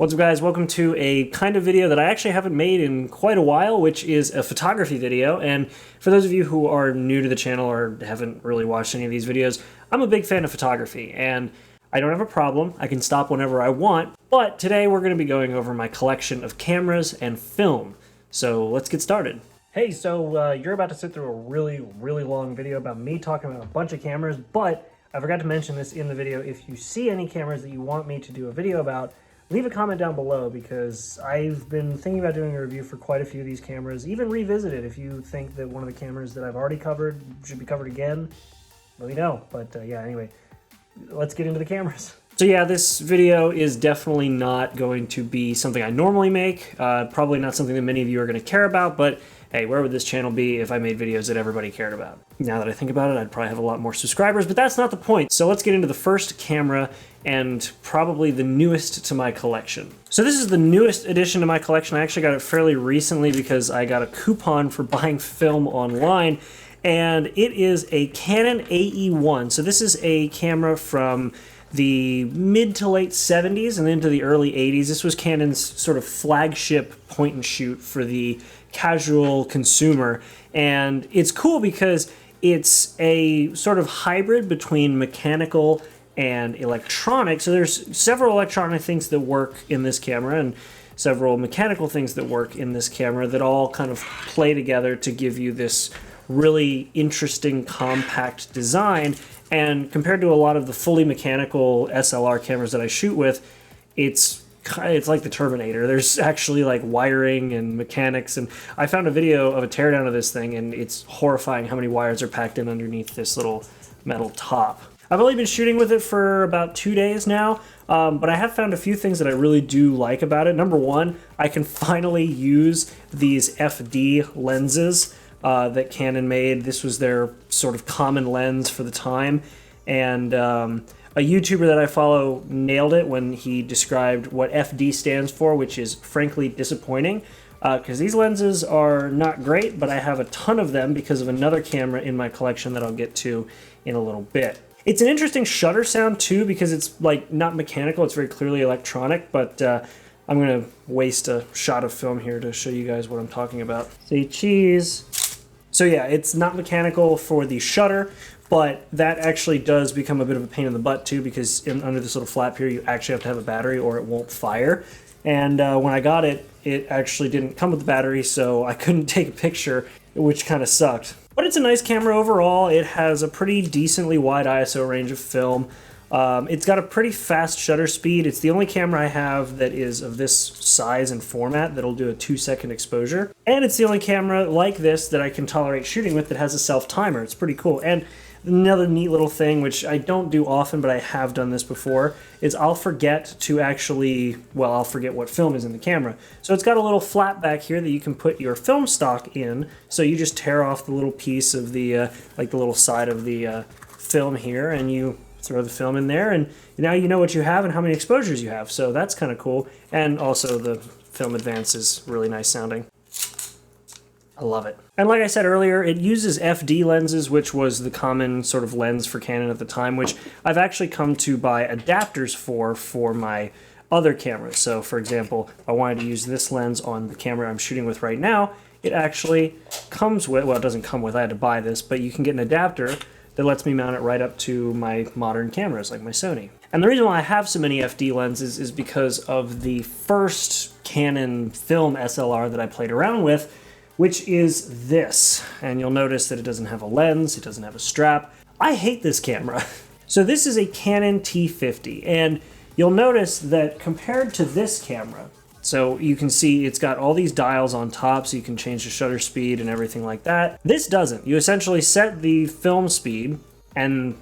What's up guys, welcome to a kind of video that I actually haven't made in quite a while, which is a photography video. And for those of you who are new to the channel or haven't really watched any of these videos, I'm a big fan of photography and I don't have a problem. I can stop whenever I want, but today we're going to be going over my collection of cameras and film. So let's get started. Hey, so you're about to sit through a really long video about me talking about a bunch of cameras, but I forgot to mention this in the video. If you see any cameras that you want me to do a video about, leave a comment down below because I've been thinking about doing a review for quite a few of these cameras. Even revisit it if you think that one of the cameras that I've already covered should be covered again. Let me know. But yeah, anyway, let's get into the cameras. So yeah, this video is definitely not going to be something I normally make. Probably not something that many of you are going to care about, but hey, where would this channel be if I made videos that everybody cared about? Now that I think about it, I'd probably have a lot more subscribers, but that's not the point. So let's get into the first camera and probably the newest to my collection. So this is the newest addition to my collection. I actually got it fairly recently because I got a coupon for buying film online, and it is a Canon AE1. So this is a camera from the mid to late 70s and into the early 80s. This was Canon's sort of flagship point and shoot for the casual consumer, and it's cool because it's a sort of hybrid between mechanical and electronic. So there's several electronic things that work in this camera and several mechanical things that work in this camera that all kind of play together to give you this really interesting compact design. And compared to a lot of the fully mechanical SLR cameras that I shoot with, it's like the Terminator. There's actually like wiring and mechanics, and I found a video of a teardown of this thing, and it's horrifying how many wires are packed in underneath this little metal top. I've only been shooting with it for about 2 days now, but I have found a few things that I really do like about it. Number one, I can finally use these FD lenses that Canon made. This was their sort of common lens for the time, and a YouTuber that I follow nailed it when he described what FD stands for, which is frankly disappointing, because these lenses are not great, but I have a ton of them because of another camera in my collection that I'll get to in a little bit. It's an interesting shutter sound too, because it's like not mechanical, it's very clearly electronic, but I'm gonna waste a shot of film here to show you guys what I'm talking about. Say cheese. So yeah, it's not mechanical for the shutter, but that actually does become a bit of a pain in the butt too, because under this little flap here, you actually have to have a battery or it won't fire. And when I got it, it actually didn't come with the battery, so I couldn't take a picture, which kind of sucked. But it's a nice camera overall. It has a pretty decently wide ISO range of film. It's got a pretty fast shutter speed. It's the only camera I have that is of this size and format that'll do a 2-second exposure. And it's the only camera like this that I can tolerate shooting with that has a self-timer. It's pretty cool. And another neat little thing, which I don't do often, but I have done this before, is I'll forget to actually, well, I'll forget what film is in the camera. So it's got a little flap back here that you can put your film stock in. So you just tear off the little piece of the, like the little side of the film here, and you throw the film in there, and now you know what you have and how many exposures you have. So that's kind of cool. And also the film advance is really nice sounding. I love it. And like I said earlier, it uses FD lenses, which was the common sort of lens for Canon at the time, which I've actually come to buy adapters for my other cameras. So for example, if I wanted to use this lens on the camera I'm shooting with right now, it actually comes with, well, it doesn't come with, I had to buy this, but you can get an adapter that lets me mount it right up to my modern cameras like my Sony. And the reason why I have so many FD lenses is because of the first Canon film SLR that I played around with, which is this. And you'll notice that it doesn't have a lens, it doesn't have a strap. I hate this camera. So this is a Canon T50, and you'll notice that compared to this camera, so you can see it's got all these dials on top so you can change the shutter speed and everything like that. This doesn't. You essentially set the film speed and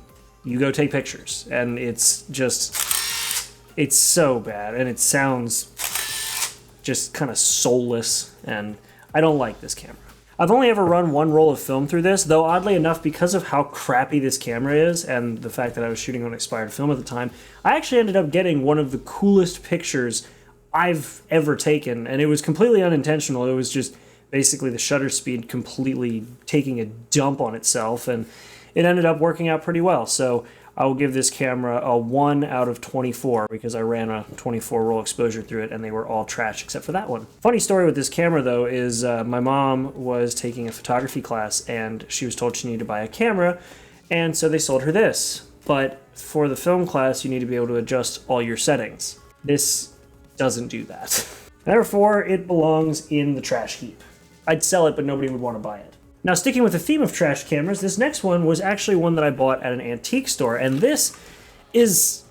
you go take pictures, and it's just, it's so bad, and it sounds just kind of soulless, and I don't like this camera. I've only ever run one roll of film through this, though oddly enough, because of how crappy this camera is and the fact that I was shooting on expired film at the time, I actually ended up getting one of the coolest pictures I've ever taken, and it was completely unintentional. It was just basically the shutter speed completely taking a dump on itself, and it ended up working out pretty well. So I will give this camera a 1 out of 24 because I ran a 24 roll exposure through it and they were all trash except for that one. Funny story with this camera though is my mom was taking a photography class and she was told she needed to buy a camera, and so they sold her this. But for the film class, you need to be able to adjust all your settings. This doesn't do that. Therefore, it belongs in the trash heap. I'd sell it, but nobody would want to buy it. Now, sticking with the theme of trash cameras, this next one was actually one that I bought at an antique store, and this is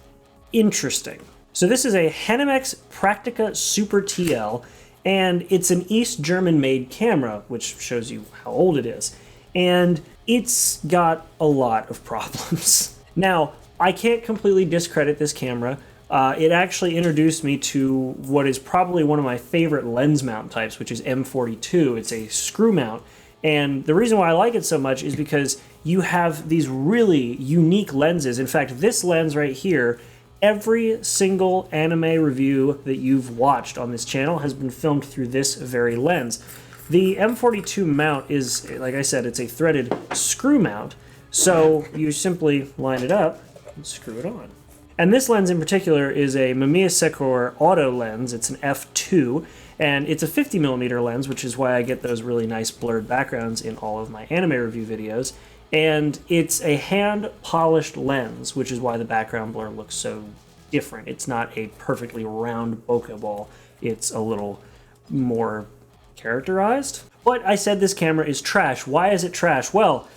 interesting. So this is a Hannam Practica Super TL, and it's an East German-made camera, which shows you how old it is. And it's got a lot of problems. Now, I can't completely discredit this camera. It actually introduced me to what is probably one of my favorite lens mount types, which is M42. It's a screw mount. And the reason why I like it so much is because you have these really unique lenses. In fact, this lens right here, every single anime review that you've watched on this channel has been filmed through this very lens. The M42 mount is, like I said, it's a threaded screw mount. So you simply line it up and screw it on. And this lens in particular is a Mamiya Secor Auto lens. It's an f2, and it's a 50mm lens, which is why I get those really nice blurred backgrounds in all of my anime review videos. And it's a hand-polished lens, which is why the background blur looks so different. It's not a perfectly round bokeh ball. It's a little more characterized. But I said this camera is trash. Why is it trash? Well,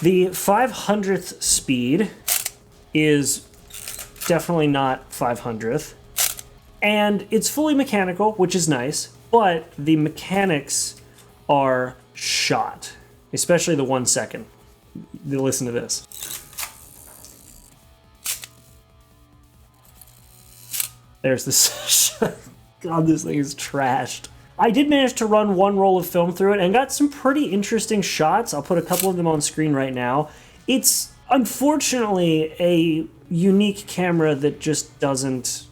the 500th speed is definitely not 500th, and it's fully mechanical, which is nice, but the mechanics are shot, especially the 1 second. Listen to this. There's this. God, this thing is trashed. I did manage to run 1 roll of film through it and got some pretty interesting shots. I'll put a couple of them on screen right now. It's unfortunately a unique camera that just doesn't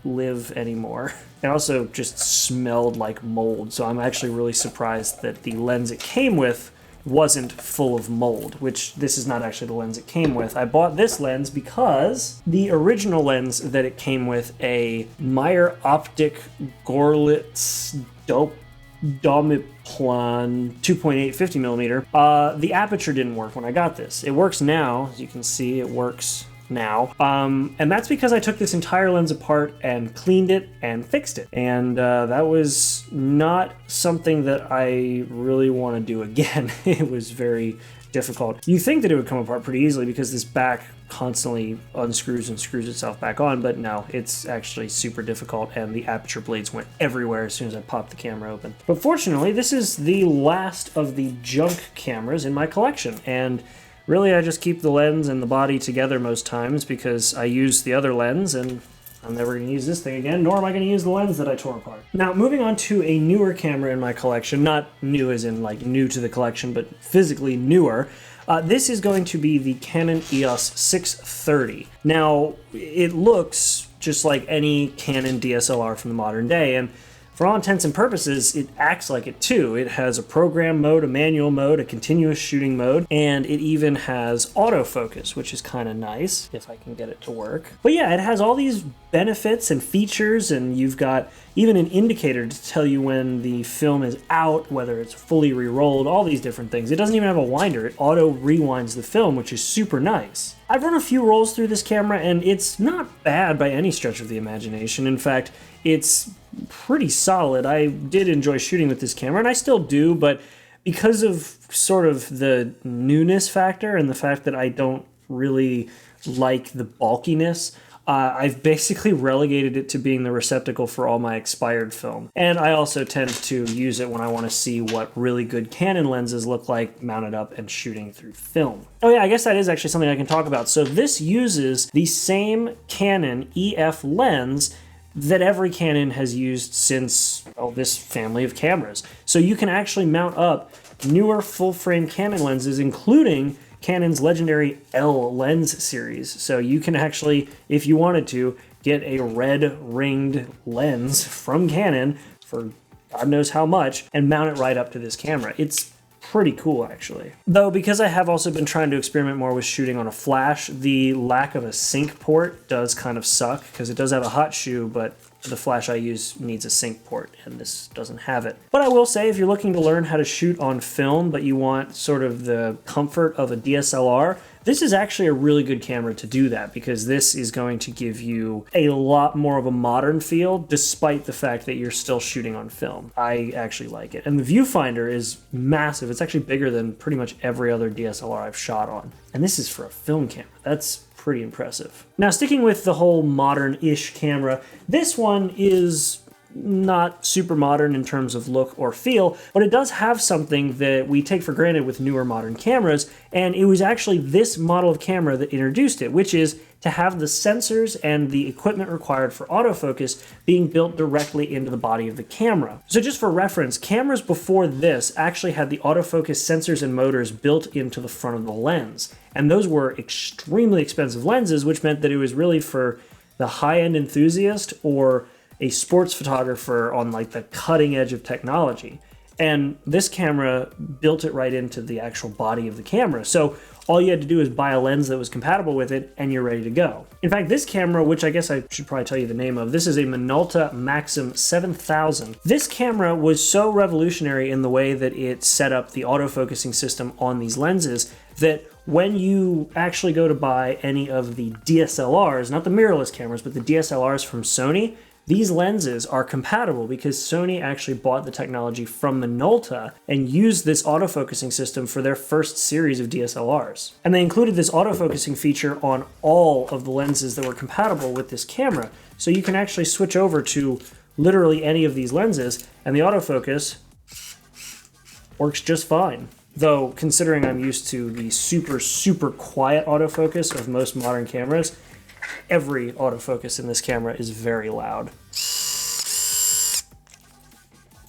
live anymore. It also just smelled like mold, so I'm actually really surprised that the lens it came with wasn't full of mold, which this is not actually the lens it came with. I bought this lens because the original lens that it came with, a Meyer Optic Gorlitz Domiplan 2.8 50mm, the aperture didn't work when I got this. It works now, as you can see, it works now. And that's because I took this entire lens apart and cleaned it and fixed it. And that was not something that I really want to do again. It was very difficult. You think that it would come apart pretty easily because this back constantly unscrews and screws itself back on, but no, it's actually super difficult, and the aperture blades went everywhere as soon as I popped the camera open. But fortunately, this is the last of the junk cameras in my collection, and really I just keep the lens and the body together most times because I use the other lens, and I'm never going to use this thing again, nor am I going to use the lens that I tore apart. Now, moving on to a newer camera in my collection, not new as in like new to the collection, but physically newer. This is going to be the Canon EOS 630. Now, it looks just like any Canon DSLR from the modern day, and for all intents and purposes, it acts like it too. It has a program mode, a manual mode, a continuous shooting mode, and it even has autofocus, which is kind of nice, if I can get it to work. But yeah, it has all these benefits and features, and you've got even an indicator to tell you when the film is out, whether it's fully re-rolled, all these different things. It doesn't even have a winder. It auto rewinds the film, which is super nice. I've run a few rolls through this camera, and it's not bad by any stretch of the imagination. In fact, it's pretty solid. I did enjoy shooting with this camera, and I still do, but because of sort of the newness factor and the fact that I don't really like the bulkiness, I've basically relegated it to being the receptacle for all my expired film. And I also tend to use it when I want to see what really good Canon lenses look like mounted up and shooting through film. Oh yeah, I guess that is actually something I can talk about. So this uses the same Canon EF lens that every Canon has used since this family of cameras. So you can actually mount up newer full-frame Canon lenses, including Canon's legendary L lens series. So you can actually, if you wanted to, get a red ringed lens from Canon for God knows how much and mount it right up to this camera. It's pretty cool, actually. Though, because I have also been trying to experiment more with shooting on a flash, the lack of a sync port does kind of suck, because it does have a hot shoe, but the flash I use needs a sync port, and this doesn't have it. But I will say, if you're looking to learn how to shoot on film, but you want sort of the comfort of a DSLR, this is actually a really good camera to do that, because this is going to give you a lot more of a modern feel, despite the fact that you're still shooting on film. I actually like it. And the viewfinder is massive. It's actually bigger than pretty much every other DSLR I've shot on. And this is for a film camera. That's pretty impressive. Now, sticking with the whole modern-ish camera, this one is not super modern in terms of look or feel, but it does have something that we take for granted with newer modern cameras, and it was actually this model of camera that introduced it, which is to have the sensors and the equipment required for autofocus being built directly into the body of the camera. So just for reference, cameras before this actually had the autofocus sensors and motors built into the front of the lens, and those were extremely expensive lenses, which meant that it was really for the high-end enthusiast or a sports photographer on like the cutting edge of technology. And this camera built it right into the actual body of the camera. So all you had to do is buy a lens that was compatible with it and you're ready to go. In fact, this camera, which I guess I should probably tell you the name of, this is a Minolta Maxim 7000. This camera was so revolutionary in the way that it set up the autofocusing system on these lenses that when you actually go to buy any of the DSLRs, not the mirrorless cameras, but the DSLRs from Sony, these lenses are compatible because Sony actually bought the technology from Minolta and used this autofocusing system for their first series of DSLRs. And they included this autofocusing feature on all of the lenses that were compatible with this camera. So you can actually switch over to literally any of these lenses and the autofocus works just fine. Though, considering I'm used to the super, super quiet autofocus of most modern cameras, every autofocus in this camera is very loud.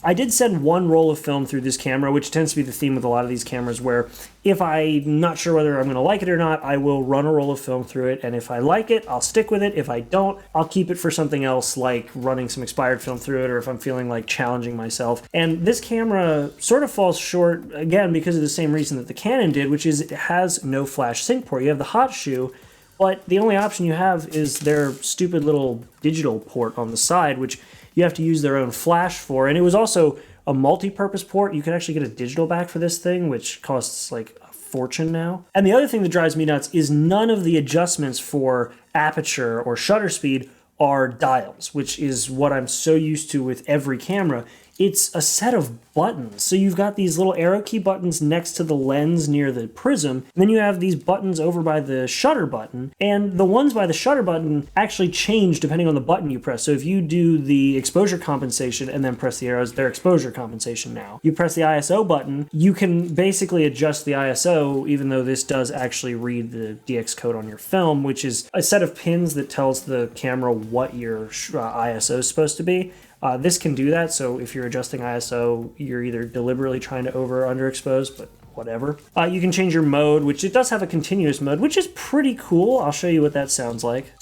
I did send one roll of film through this camera, which tends to be the theme with a lot of these cameras, where if I'm not sure whether I'm going to like it or not, I will run a roll of film through it, and if I like it, I'll stick with it. If I don't, I'll keep it for something else, like running some expired film through it, or if I'm feeling like challenging myself. And this camera sort of falls short, again, because of the same reason that the Canon did, which is it has no flash sync port. You have the hot shoe, but the only option you have is their stupid little digital port on the side, which you have to use their own flash for. And it was also a multi-purpose port. You can actually get a digital back for this thing, which costs like a fortune now. And the other thing that drives me nuts is none of the adjustments for aperture or shutter speed are dials, which is what I'm so used to with every camera. It's a set of buttons. So you've got these little arrow key buttons next to the lens near the prism, and then you have these buttons over by the shutter button, and the ones by the shutter button actually change depending on the button you press. So if you do the exposure compensation and then press the arrows, they're exposure compensation now. You press the ISO button, you can basically adjust the ISO, even though this does actually read the DX code on your film, which is a set of pins that tells the camera what your ISO is supposed to be. This can do that, so if you're adjusting ISO, you're either deliberately trying to over or underexpose, but whatever. You can change your mode, which it does have a continuous mode, which is pretty cool. I'll show you what that sounds like.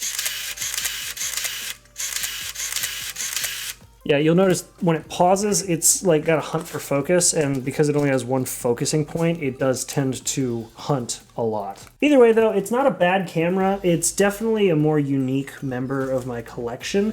Yeah, you'll notice when it pauses, it's like got a hunt for focus, and because it only has one focusing point, it does tend to hunt a lot. Either way, though, it's not a bad camera. It's definitely a more unique member of my collection,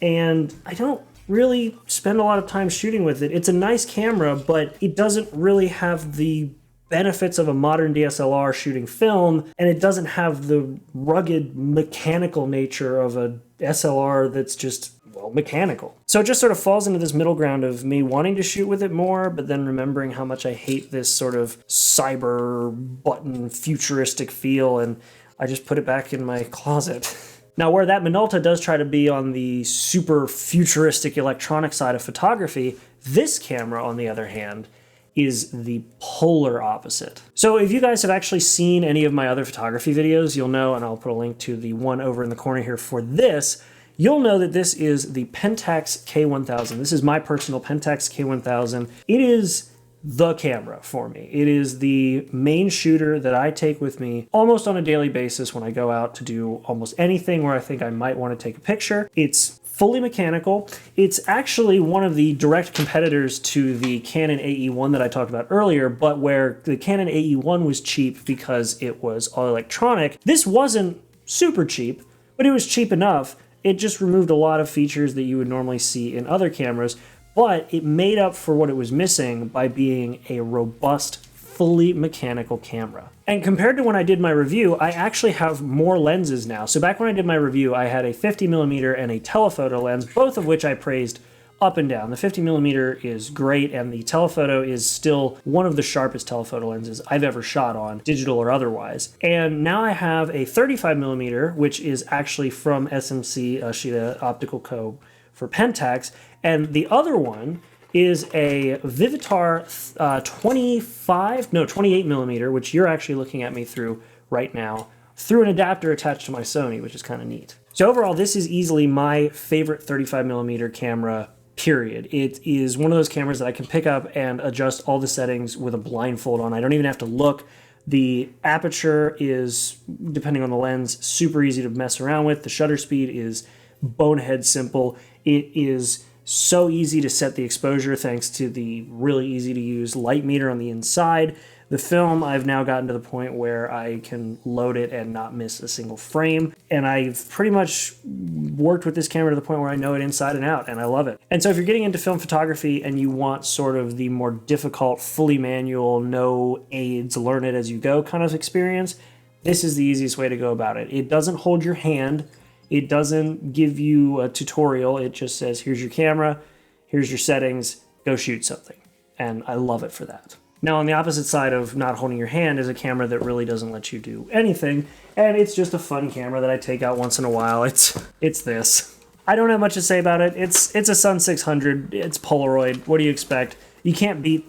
and I don't really spend a lot of time shooting with it. It's a nice camera, but it doesn't really have the benefits of a modern DSLR shooting film, and it doesn't have the rugged mechanical nature of a SLR that's just, well, mechanical. So it just sort of falls into this middle ground of me wanting to shoot with it more, but then remembering how much I hate this sort of cyber button futuristic feel, and I just put it back in my closet. Now, where that Minolta does try to be on the super futuristic electronic side of photography, this camera, on the other hand, is the polar opposite. So if you guys have actually seen any of my other photography videos, you'll know, and I'll put a link to the one over in the corner here for this, you'll know that this is the Pentax K1000. This is my personal Pentax K1000. It is the camera for me. It is the main shooter that I take with me almost on a daily basis when I go out to do almost anything where I think I might want to take a picture. It's fully mechanical. It's actually one of the direct competitors to the Canon AE1 that I talked about earlier, but where the Canon AE1 was cheap because it was all electronic, this wasn't super cheap, but it was cheap enough. It just removed a lot of features that you would normally see in other cameras, but it made up for what it was missing by being a robust, fully mechanical camera. And compared to when I did my review, I actually have more lenses now. So back when I did my review, I had a 50mm and a telephoto lens, both of which I praised up and down. The 50mm is great, and the telephoto is still one of the sharpest telephoto lenses I've ever shot on, digital or otherwise. And now I have a 35mm, which is actually from SMC Ashita Optical Co. for Pentax, and the other one is a Vivitar 28mm, which you're actually looking at me through right now, through an adapter attached to my Sony, which is kind of neat. So overall, this is easily my favorite 35mm camera, period. It is one of those cameras that I can pick up and adjust all the settings with a blindfold on. I don't even have to look. The aperture is, depending on the lens, super easy to mess around with. The shutter speed is bonehead simple. It is so easy to set the exposure thanks to the really easy to use light meter on the inside. The film, I've now gotten to the point where I can load it and not miss a single frame. And I've pretty much worked with this camera to the point where I know it inside and out, and I love it. And so if you're getting into film photography and you want sort of the more difficult, fully manual, no aids, learn it as you go kind of experience, this is the easiest way to go about it. It doesn't hold your hand. It doesn't give you a tutorial. It just says, here's your camera, here's your settings, go shoot something. And I love it for that. Now, on the opposite side of not holding your hand is a camera that really doesn't let you do anything, and it's just a fun camera that I take out once in a while. It's this. I don't have much to say about it. It's a Sun 600. It's Polaroid. What do you expect? You can't beat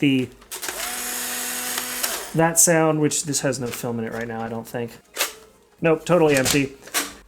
that sound, which this has no film in it right now, I don't think. Nope, totally empty.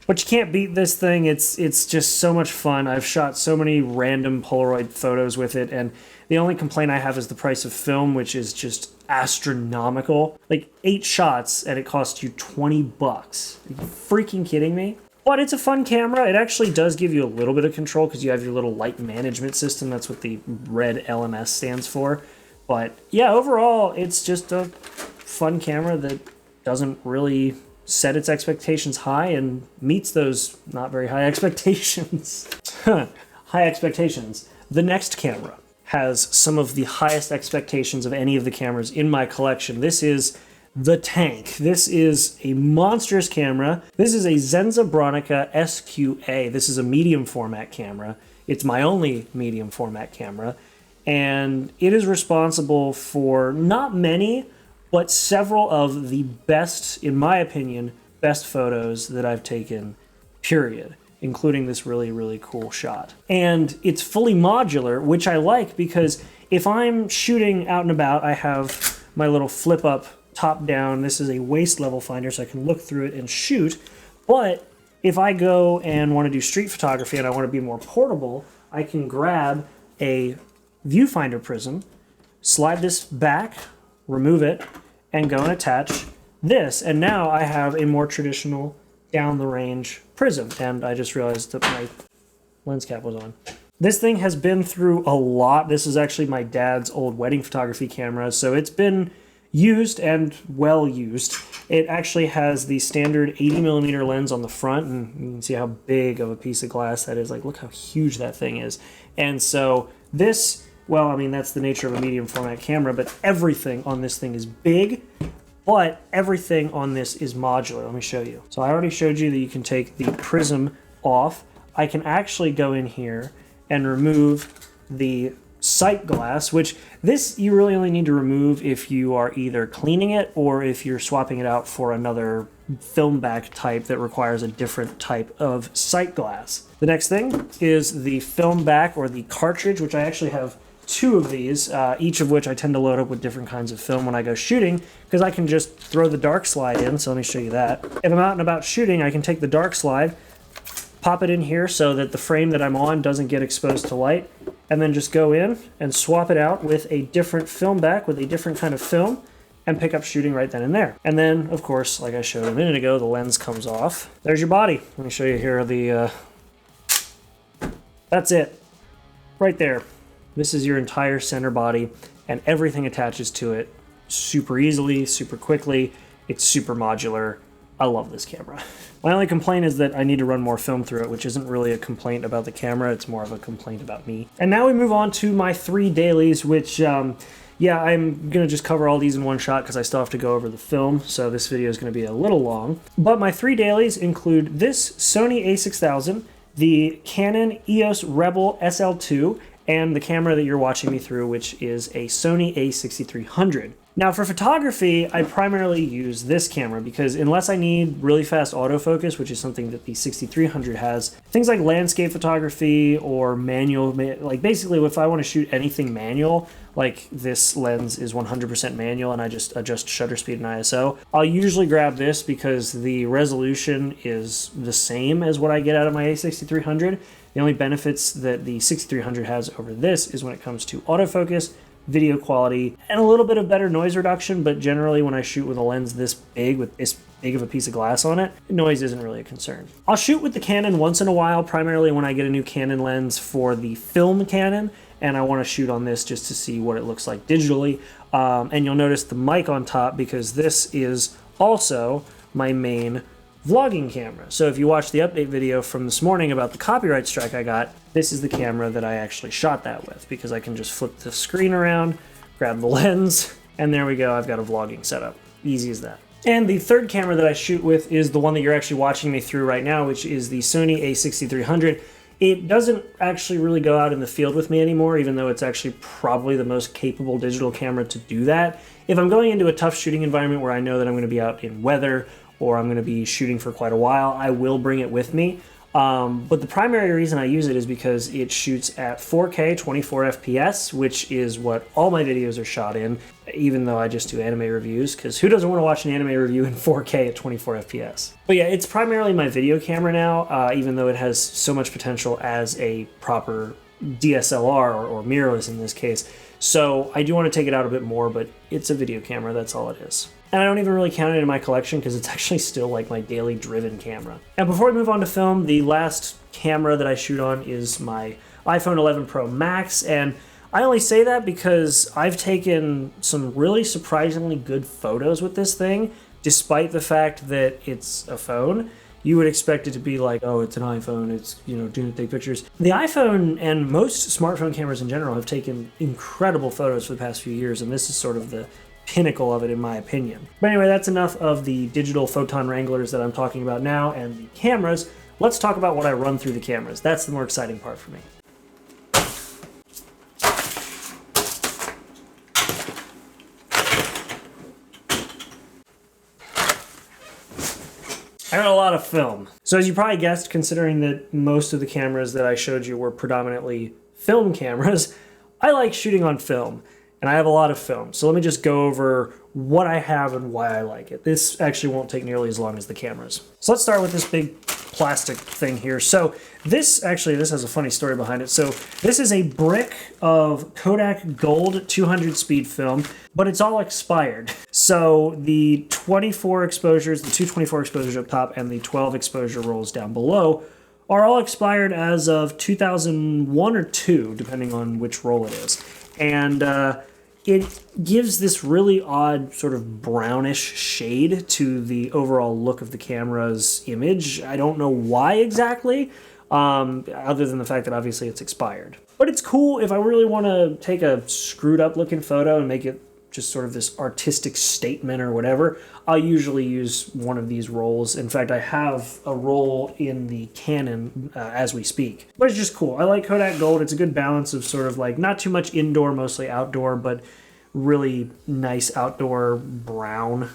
But you can't beat this thing. It's just so much fun. I've shot so many random Polaroid photos with it, and the only complaint I have is the price of film, which is just astronomical. Like 8 shots and it costs you 20 bucks. Are you freaking kidding me? But it's a fun camera. It actually does give you a little bit of control because you have your little light management system. That's what the red LMS stands for. But yeah, overall, it's just a fun camera that doesn't really set its expectations high and meets those not very high expectations. High expectations. The next camera has some of the highest expectations of any of the cameras in my collection. This is the Tank. This is a monstrous camera. This is a Zen Zebrano SQA. This is a medium format camera. It's my only medium format camera. And it is responsible for not many, but several of the best, in my opinion, best photos that I've taken, period, including this really, really cool shot. And it's fully modular, which I like because if I'm shooting out and about, I have my little flip up top down. This is a waist level finder, so I can look through it and shoot. But if I go and want to do street photography and I want to be more portable, I can grab a viewfinder prism, slide this back, remove it, and go and attach this. And now I have a more traditional down the range prism. And I just realized that my lens cap was on. This thing has been through a lot. This is actually my dad's old wedding photography camera, so it's been used and well used. It actually has the standard 80mm lens on the front, and you can see how big of a piece of glass that is. Like, look how huge that thing is. And so this, well, I mean, that's the nature of a medium format camera, but everything on this thing is big, but everything on this is modular. Let me show you. So I already showed you that you can take the prism off. I can actually go in here and remove the sight glass, which this you really only need to remove if you are either cleaning it or if you're swapping it out for another film back type that requires a different type of sight glass. The next thing is the film back, or the cartridge, which I actually have 2 of these, each of which I tend to load up with different kinds of film when I go shooting, because I can just throw the dark slide in. So let me show you that. If I'm out and about shooting, I can take the dark slide, pop it in here so that the frame that I'm on doesn't get exposed to light, and then just go in and swap it out with a different film back with a different kind of film and pick up shooting right then and there. And then, of course, like I showed a minute ago, the lens comes off. There's your body. Let me show you here the That's it. Right there. This is your entire center body, and everything attaches to it super easily, super quickly. It's super modular. I love this camera. My only complaint is that I need to run more film through it, which isn't really a complaint about the camera, it's more of a complaint about me. And now we move on to my 3 dailies, which, yeah, I'm gonna just cover all these in one shot because I still have to go over the film, so this video is gonna be a little long. But my 3 dailies include this Sony a6000, the Canon EOS Rebel SL2, and the camera that you're watching me through, which is a Sony a6300. Now for photography, I primarily use this camera because unless I need really fast autofocus, which is something that the 6300 has, things like landscape photography or manual, like basically if I want to shoot anything manual, like this lens is 100% manual and I just adjust shutter speed and ISO, I'll usually grab this because the resolution is the same as what I get out of my a6300. The only benefits that the 6300 has over this is when it comes to autofocus, video quality, and a little bit of better noise reduction, but generally when I shoot with a lens this big, with this big of a piece of glass on it, noise isn't really a concern. I'll shoot with the Canon once in a while, primarily when I get a new Canon lens for the film Canon, and I want to shoot on this just to see what it looks like digitally. And you'll notice the mic on top because this is also my main vlogging camera. So if you watch the update video from this morning about the copyright strike I got, this is the camera that I actually shot that with because I can just flip the screen around, grab the lens, and there we go, I've got a vlogging setup. Easy as that. And the third camera that I shoot with is the one that you're actually watching me through right now, which is the Sony a6300. It doesn't actually really go out in the field with me anymore, even though it's actually probably the most capable digital camera to do that. If I'm going into a tough shooting environment where I know that I'm going to be out in weather or I'm going to be shooting for quite a while, I will bring it with me. But the primary reason I use it is because it shoots at 4K 24 FPS, which is what all my videos are shot in, even though I just do anime reviews, because who doesn't want to watch an anime review in 4K at 24 FPS? But yeah, it's primarily my video camera now, even though it has so much potential as a proper DSLR or mirrorless in this case. So I do want to take it out a bit more, but it's a video camera, that's all it is. And I don't even really count it in my collection because it's actually still like my daily driven camera. And before we move on to film, the last camera that I shoot on is my iPhone 11 Pro Max. And I only say that because I've taken some really surprisingly good photos with this thing, despite the fact that it's a phone. You would expect it to be like, oh, it's an iPhone, it's, you know, doing take pictures. The iPhone and most smartphone cameras in general have taken incredible photos for the past few years, and this is sort of the pinnacle of it in my opinion. But anyway, that's enough of the digital photon wranglers that I'm talking about now and the cameras. Let's talk about what I run through the cameras. That's the more exciting part for me. I got a lot of film. So as you probably guessed, considering that most of the cameras that I showed you were predominantly film cameras, I like shooting on film. And I have a lot of film. So let me just go over what I have and why I like it. This actually won't take nearly as long as the cameras. So let's start with this big plastic thing here. So this has a funny story behind it. So this is a brick of Kodak Gold 200 speed film, but it's all expired. So the 24 exposures, the 224 exposures up top and the 12 exposure rolls down below are all expired as of 2001 or 2, depending on which roll it is. And it gives this really odd sort of brownish shade to the overall look of the camera's image. I don't know why exactly, other than the fact that obviously it's expired. But it's cool if I really want to take a screwed up looking photo and make it just sort of this artistic statement or whatever. I'll usually use one of these rolls. In fact, I have a roll in the Canon as we speak. But it's just cool. I like Kodak Gold. It's a good balance of sort of like not too much indoor, mostly outdoor, but really nice outdoor brown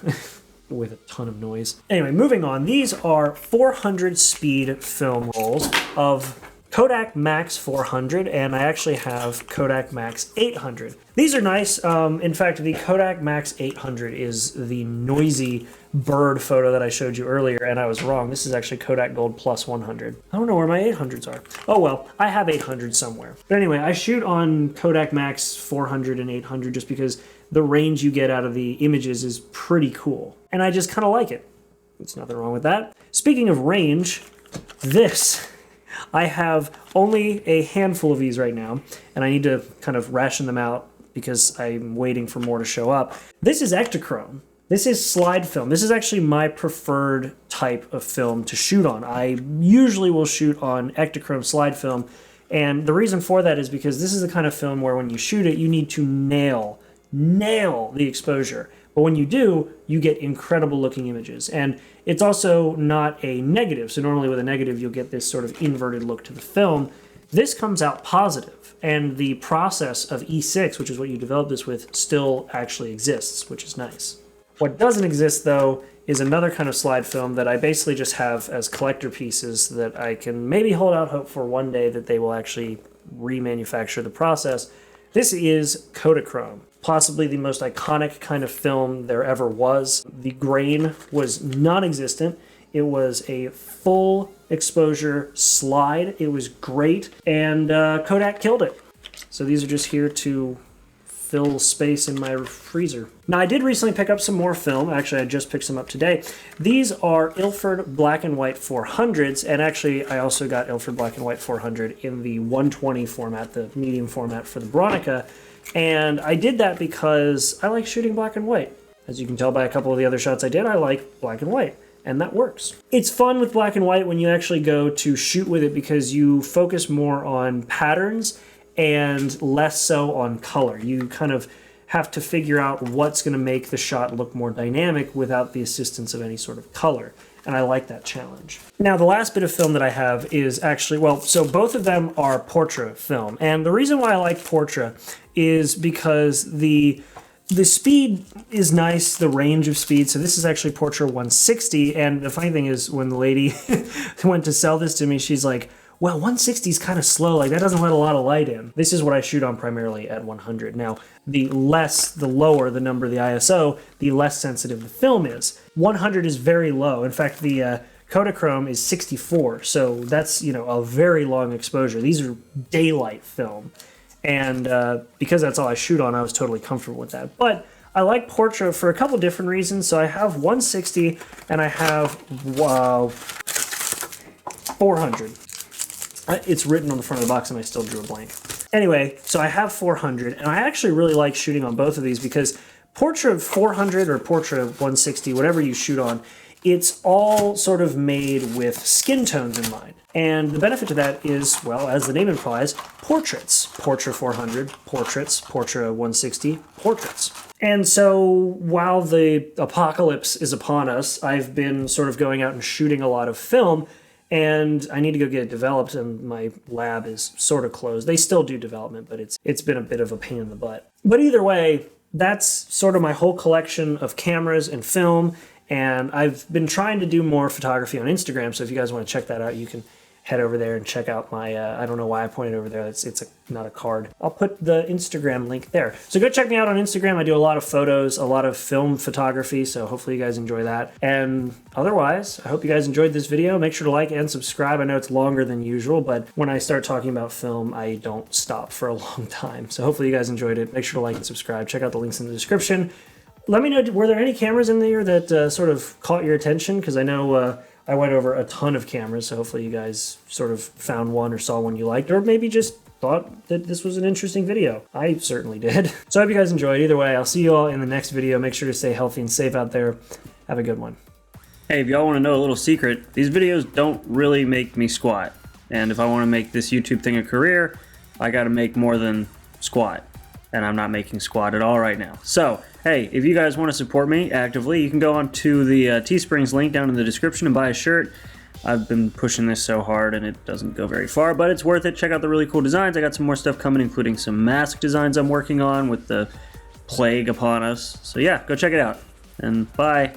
with a ton of noise. Anyway, moving on. These are 400 speed film rolls of Kodak Max 400, and I actually have Kodak Max 800. These are nice. In fact, the Kodak Max 800 is the noisy bird photo that I showed you earlier, and I was wrong. This is actually Kodak Gold Plus 100. I don't know where my 800s are. Oh well, I have 800 somewhere. But anyway, I shoot on Kodak Max 400 and 800 just because the range you get out of the images is pretty cool. And I just kind of like it. There's nothing wrong with that. Speaking of range, this I have only a handful of these right now, and I need to kind of ration them out because I'm waiting for more to show up. This is Ektachrome. This is slide film. This is actually my preferred type of film to shoot on. I usually will shoot on Ektachrome slide film, and the reason for that is because this is the kind of film where when you shoot it, you need to nail the exposure. But when you do, you get incredible looking images. And it's also not a negative. So normally with a negative, you'll get this sort of inverted look to the film. This comes out positive, and the process of E6, which is what you developed this with, still actually exists, which is nice. What doesn't exist, though, is another kind of slide film that I basically just have as collector pieces that I can maybe hold out hope for one day that they will actually remanufacture the process. This is Kodachrome, possibly the most iconic kind of film there ever was. The grain was non-existent. It was a full exposure slide. It was great, and Kodak killed it. So these are just here to fill space in my freezer. Now, I did recently pick up some more film. Actually, I just picked some up today. These are Ilford Black and White 400s, and actually, I also got Ilford Black and White 400 in the 120 format, the medium format for the Bronica, and I did that because I like shooting black and white. As you can tell by a couple of the other shots I did, I like black and white, and that works. It's fun with black and white when you actually go to shoot with it because you focus more on patterns and less so on color. You kind of have to figure out what's going to make the shot look more dynamic without the assistance of any sort of color. And I like that challenge. Now, the last bit of film that I have is actually, well, so both of them are Portra film. And the reason why I like Portra is because the speed is nice, the range of speed. So this is actually Portra 160. And the funny thing is when the lady went to sell this to me, she's like, well, 160 is kind of slow, like that doesn't let a lot of light in. This is what I shoot on primarily at 100. Now, the lower the number of the ISO, the less sensitive the film is. 100 is very low. In fact, the Kodachrome is 64, so that's, you know, a very long exposure. These are daylight film. And because that's all I shoot on, I was totally comfortable with that. But I like Portra for a couple different reasons. So I have 160 and I have 400. It's written on the front of the box and I still drew a blank. Anyway, so I have 400 and I actually really like shooting on both of these because Portra 400 or Portra 160, whatever you shoot on, it's all sort of made with skin tones in mind. And the benefit to that is, well, as the name implies, portraits. Portra 400, portraits, Portra 160, portraits. And so while the apocalypse is upon us, I've been sort of going out and shooting a lot of film, and I need to go get it developed, and my lab is sort of closed. They still do development, but it's been a bit of a pain in the butt. But either way, that's sort of my whole collection of cameras and film, and I've been trying to do more photography on Instagram, so if you guys want to check that out, you can head over there and check out my, I don't know why I pointed over there, it's not a card. I'll put the Instagram link there. So go check me out on Instagram. I do a lot of photos, a lot of film photography, so hopefully you guys enjoy that. And otherwise, I hope you guys enjoyed this video. Make sure to like and subscribe. I know it's longer than usual, but when I start talking about film, I don't stop for a long time. So hopefully you guys enjoyed it. Make sure to like and subscribe. Check out the links in the description. Let me know, were there any cameras in there that sort of caught your attention? Because I know I went over a ton of cameras, so hopefully you guys sort of found one or saw one you liked, or maybe just thought that this was an interesting video. I certainly did. So I hope you guys enjoyed. Either way, I'll see you all in the next video. Make sure to stay healthy and safe out there. Have a good one. Hey, if y'all want to know a little secret, these videos don't really make me squat. And if I want to make this YouTube thing a career, I got to make more than squat. And I'm not making squat at all right now. So, hey, if you guys want to support me actively, you can go on to the Teesprings link down in the description and buy a shirt. I've been pushing this so hard and it doesn't go very far, but it's worth it. Check out the really cool designs. I got some more stuff coming, including some mask designs I'm working on with the plague upon us. So yeah, go check it out. And bye.